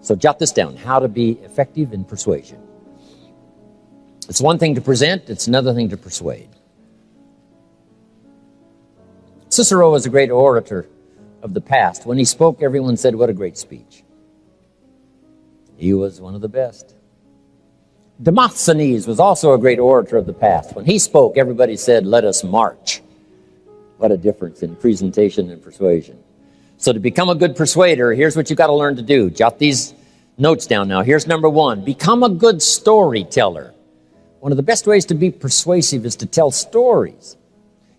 So jot this down, how to be effective in persuasion. It's one thing to present, it's another thing to persuade. Cicero was a great orator of the past. When he spoke, everyone said, what a great speech. He was one of the best. Demosthenes was also a great orator of the past. When he spoke, everybody said, let us march. What a difference in presentation and persuasion. So to become a good persuader, here's what you've got to learn to do. Jot these notes down now. Here's number one. Become a good storyteller. One of the best ways to be persuasive is to tell stories.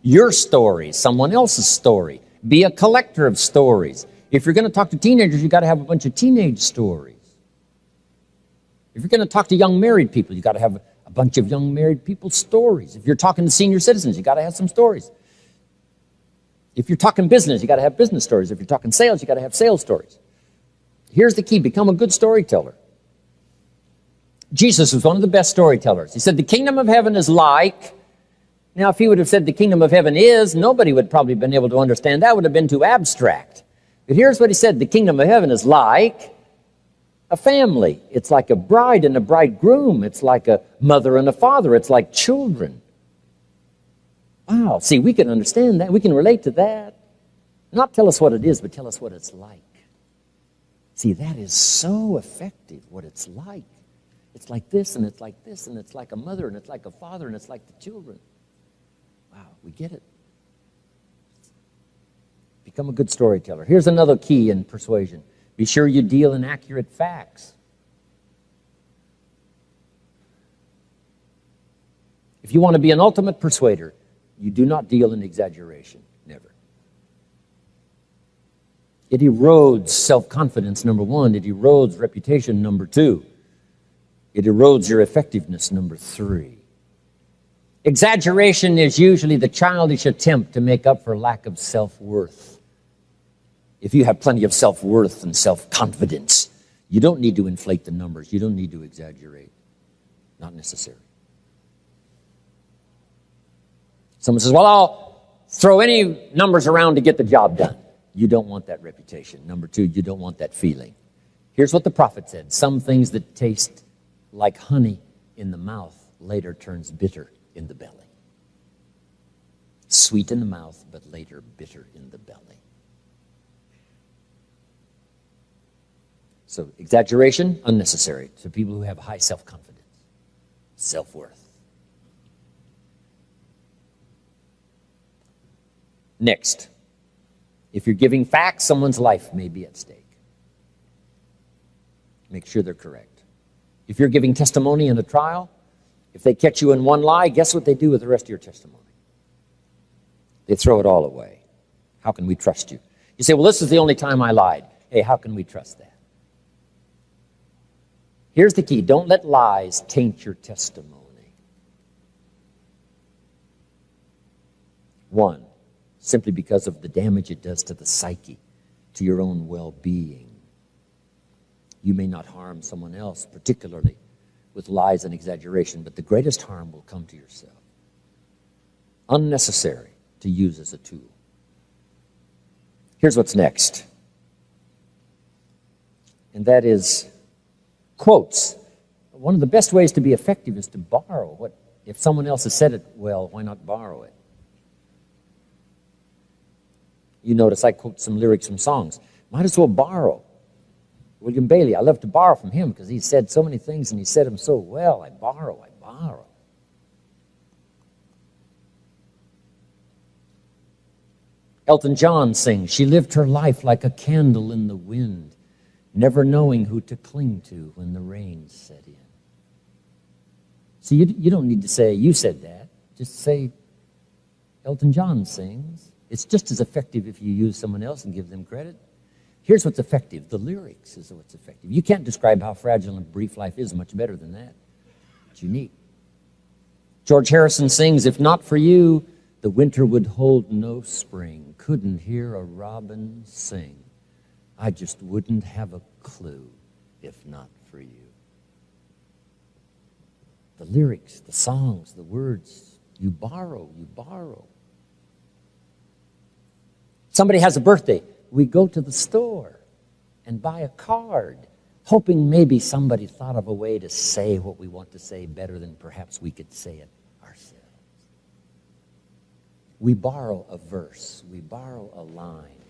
Your story, someone else's story. Be a collector of stories. If you're going to talk to teenagers, you've got to have a bunch of teenage stories. If you're going to talk to young married people, you've got to have a bunch of young married people's stories. If you're talking to senior citizens, you've got to have some stories. If you're talking business, you've got to have business stories. If you're talking sales, you've got to have sales stories. Here's the key. Become a good storyteller. Jesus was one of the best storytellers. He said, the kingdom of heaven is like... Now, if he would have said the kingdom of heaven is, nobody would probably have been able to understand. That would have been too abstract. But here's what he said. The kingdom of heaven is like a family. It's like a bride and a bridegroom. It's like a mother and a father. It's like children. Wow. See, we can understand that. We can relate to that. Not tell us what it is, but tell us what it's like. See, that is so effective, what it's like. It's like this, and it's like this, and it's like a mother, and it's like a father, and it's like the children. Wow, we get it. Become a good storyteller. Here's another key in persuasion. Be sure you deal in accurate facts. If you want to be an ultimate persuader, you do not deal in exaggeration. Never. It erodes self-confidence, number one. It erodes reputation, number two. It erodes your effectiveness, number three. Exaggeration is usually the childish attempt to make up for lack of self-worth. If you have plenty of self-worth and self-confidence, you don't need to inflate the numbers. You don't need to exaggerate. Not necessary. Someone says, well, I'll throw any numbers around to get the job done. You don't want that reputation. Number two, you don't want that feeling. Here's what the prophet said. Some things that taste like honey in the mouth later turns bitter in the belly. Sweet in the mouth, but later bitter in the belly. So exaggeration, unnecessary to people who have high self-confidence, self-worth. Next, if you're giving facts, someone's life may be at stake. Make sure they're correct. If you're giving testimony in a trial, if they catch you in one lie, guess what they do with the rest of your testimony? They throw it all away. How can we trust you? You say, well, this is the only time I lied. Hey, how can we trust that? Here's the key. Don't let lies taint your testimony. One, simply because of the damage it does to the psyche, to your own well-being. You may not harm someone else, particularly with lies and exaggeration, but the greatest harm will come to yourself. Unnecessary to use as a tool. Here's what's next. And that is quotes. One of the best ways to be effective is to borrow what, if someone else has said it well, why not borrow it? You notice I quote some lyrics from songs. Might as well borrow. William Bailey, I love to borrow from him because he said so many things and he said them so well. I borrow. Elton John sings, she lived her life like a candle in the wind, never knowing who to cling to when the rain set in. So you don't need to say, you said that. Just say, Elton John sings. It's just as effective if you use someone else and give them credit. Here's what's effective. The lyrics is what's effective. You can't describe how fragile and brief life is much better than that. It's unique. George Harrison sings, if not for you, the winter would hold no spring. Couldn't hear a robin sing. I just wouldn't have a clue if not for you. The lyrics, the songs, the words, you borrow. Somebody has a birthday. We go to the store and buy a card. hoping maybe somebody thought of a way to say what we want to say better than perhaps we could say it ourselves. We borrow a verse, we borrow a line,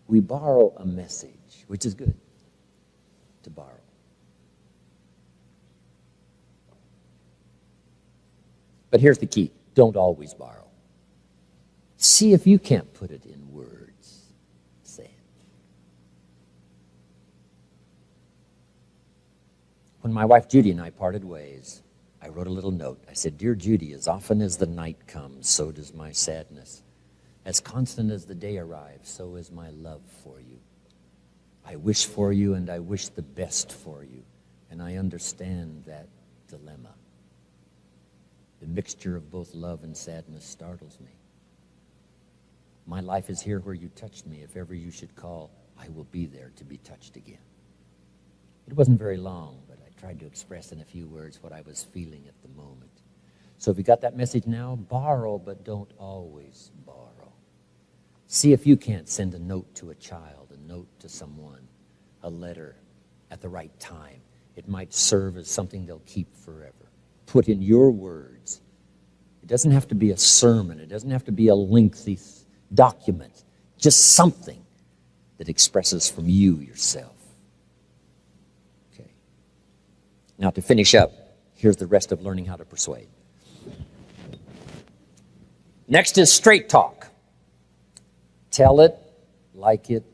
we borrow a message, which is good to borrow. But here's the key. Don't always borrow. See if you can't put it in words. Say it. When my wife Judy and I parted ways, I wrote a little note. I said, "Dear Judy, as often as the night comes, so does my sadness. As constant as the day arrives, so is my love for you. I wish for you and I wish the best for you, and I understand that dilemma. The mixture of both love and sadness startles me. My life is here where you touched me. If ever you should call, I will be there to be touched again." It wasn't very long, but I tried to express in a few words what I was feeling at the moment. So if you got that message now, borrow, but don't always borrow. See if you can't send a note to a child, a note to someone, a letter at the right time. It might serve as something they'll keep forever. Put in your words. It doesn't have to be a sermon. It doesn't have to be a lengthy document. Just something that expresses from you yourself. Okay. Now to finish up, here's the rest of learning how to persuade. Next is straight talk. Tell it like it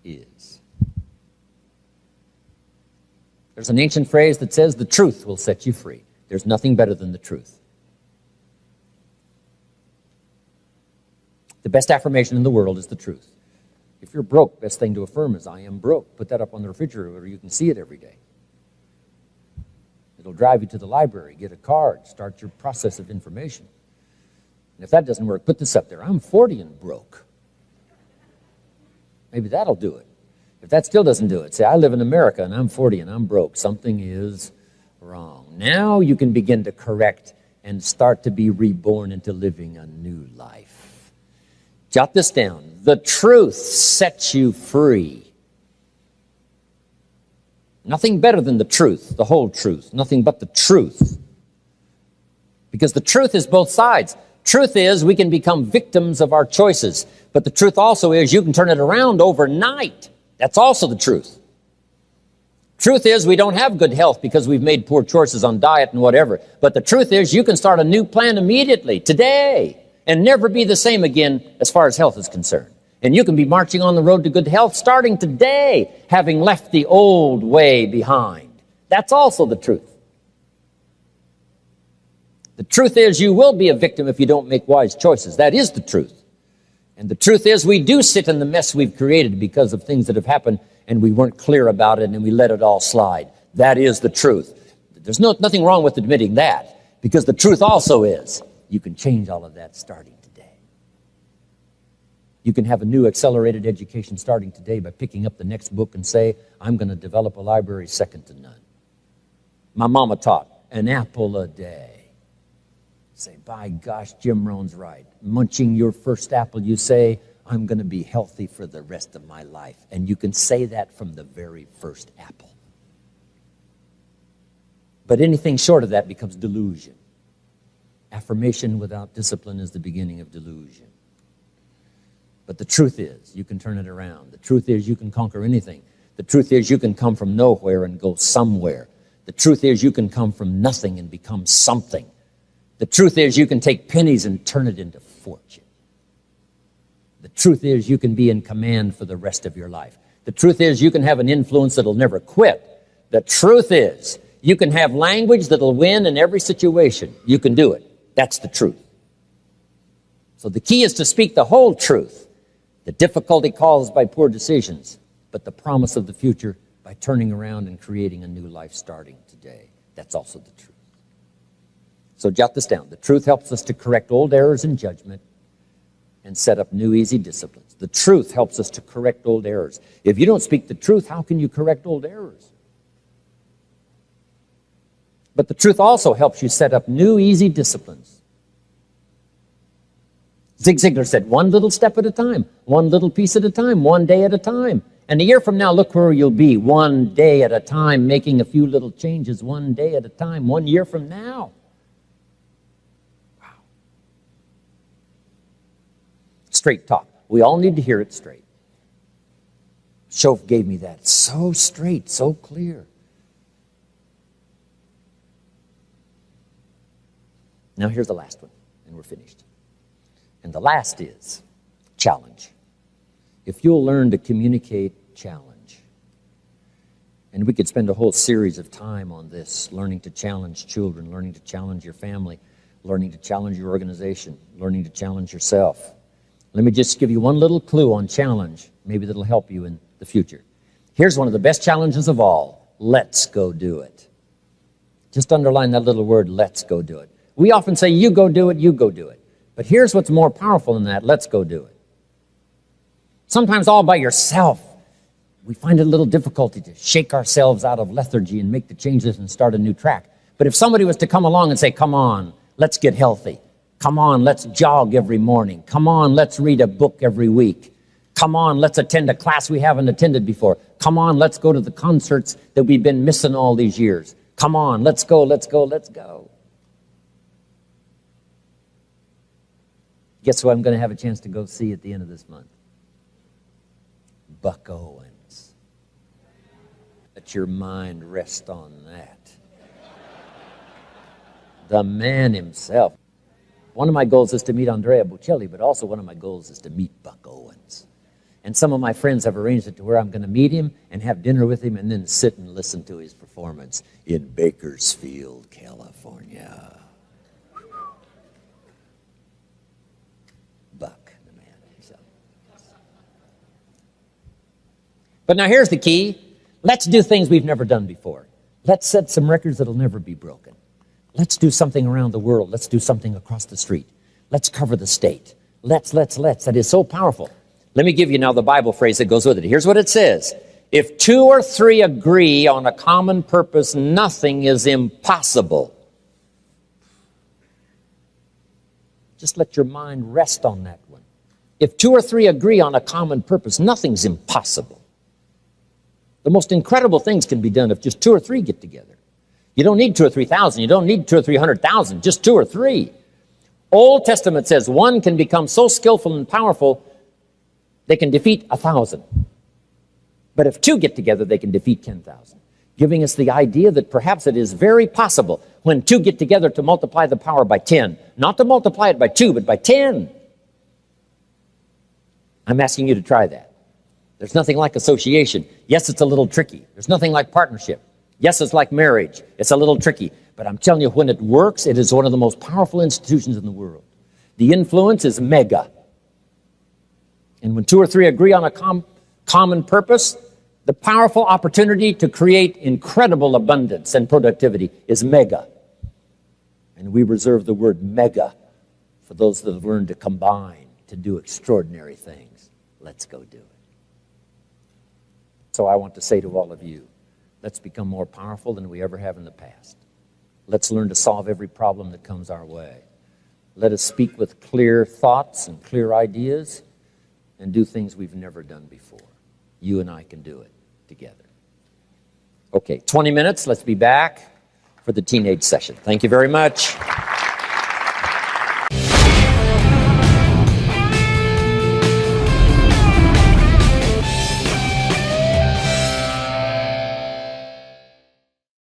is. There's an ancient phrase that says the truth will set you free. There's nothing better than the truth. The best affirmation in the world is the truth. If you're broke, best thing to affirm is, "I am broke." Put that up on the refrigerator where you can see it every day. It'll drive you to the library, get a card, start your process of information. And if that doesn't work, put this up there: "I'm 40 and broke." Maybe that'll do it. If that still doesn't do it, say, "I live in America and I'm 40 and I'm broke. Something is wrong." Now you can begin to correct and start to be reborn into living a new life. Jot this down. The truth sets you free. Nothing better than the truth, the whole truth. Nothing but the truth. Because the truth is both sides. Truth is we can become victims of our choices. But the truth also is you can turn it around overnight. That's also the truth. Truth is we don't have good health because we've made poor choices on diet and whatever. But the truth is you can start a new plan immediately, today, and never be the same again as far as health is concerned. And you can be marching on the road to good health starting today, having left the old way behind. That's also the truth. The truth is you will be a victim if you don't make wise choices. That is the truth. And the truth is we do sit in the mess we've created because of things that have happened and we weren't clear about it and we let it all slide. That is the truth. There's nothing wrong with admitting that, because the truth also is you can change all of that starting today. You can have a new accelerated education starting today by picking up the next book and say, "I'm going to develop a library second to none." My mama taught an apple a day. Say, "By gosh, Jim Rohn's right." Munching your first apple, you say, "I'm going to be healthy for the rest of my life." And you can say that from the very first apple. But anything short of that becomes delusion. Affirmation without discipline is the beginning of delusion. But the truth is, you can turn it around. The truth is, you can conquer anything. The truth is, you can come from nowhere and go somewhere. The truth is, you can come from nothing and become something. The truth is, you can take pennies and turn it into fortune. The truth is, you can be in command for the rest of your life. The truth is, you can have an influence that'll never quit. The truth is, you can have language that'll win in every situation. You can do it. That's the truth. So the key is to speak the whole truth. The difficulty caused by poor decisions, but the promise of the future by turning around and creating a new life starting today. That's also the truth. So jot this down. The truth helps us to correct old errors in judgment and set up new easy disciplines. The truth helps us to correct old errors. If you don't speak the truth, how can you correct old errors? But the truth also helps you set up new easy disciplines. Zig Ziglar said, one little step at a time, one little piece at a time, one day at a time. And a year from now, look where you'll be, one day at a time, making a few little changes, one day at a time, 1 year from now. Wow. Straight talk. We all need to hear it straight. Shoaff gave me that. So straight, so clear. Now here's the last one, and we're finished. And the last is challenge. If you'll learn to communicate challenge, and we could spend a whole series of time on this, learning to challenge children, learning to challenge your family, learning to challenge your organization, learning to challenge yourself. Let me just give you one little clue on challenge, maybe that'll help you in the future. Here's one of the best challenges of all. Let's go do it. Just underline that little word, let's go do it. We often say, you go do it, you go do it. But here's what's more powerful than that, let's go do it. Sometimes all by yourself, we find it a little difficulty to shake ourselves out of lethargy and make the changes and start a new track. But if somebody was to come along and say, come on, let's get healthy. Come on, let's jog every morning. Come on, let's read a book every week. Come on, let's attend a class we haven't attended before. Come on, let's go to the concerts that we've been missing all these years. Come on, let's go, let's go, let's go. Guess who I'm going to have a chance to go see at the end of this month? Buck Owens. Let your mind rest on that. The man himself. One of my goals is to meet Andrea Bocelli, but also one of my goals is to meet Buck Owens. And some of my friends have arranged it to where I'm going to meet him and have dinner with him and then sit and listen to his performance in Bakersfield, California. Buck, the man himself. But now here's the key. Let's do things we've never done before. Let's set some records that'll never be broken. Let's do something around the world. Let's do something across the street. Let's cover the state. Let's. That is so powerful. Let me give you now the Bible phrase that goes with it. Here's what it says. If 2 or 3 agree on a common purpose, nothing is impossible. Just let your mind rest on that one. If 2 or 3 agree on a common purpose, nothing's impossible. The most incredible things can be done if just 2 or 3 get together. You don't need 2 or 3,000. You don't need 2 or 300,000. Just 2 or 3. Old Testament says one can become so skillful and powerful they can defeat 1,000. But if 2 get together, they can defeat 10,000. Giving us the idea that perhaps it is very possible when 2 get together to multiply the power by 10. Not to multiply it by 2, but by 10. I'm asking you to try that. There's nothing like association. Yes, it's a little tricky. There's nothing like partnership. Yes, it's like marriage. It's a little tricky. But I'm telling you, when it works, it is one of the most powerful institutions in the world. The influence is mega. And when 2 or 3 agree on a common purpose, the powerful opportunity to create incredible abundance and productivity is mega. And we reserve the word mega for those that have learned to combine to do extraordinary things. Let's go do it. So I want to say to all of you, let's become more powerful than we ever have in the past. Let's learn to solve every problem that comes our way. Let us speak with clear thoughts and clear ideas and do things we've never done before. You and I can do it together. Okay, 20 minutes. Let's be back for the teenage session. Thank you very much.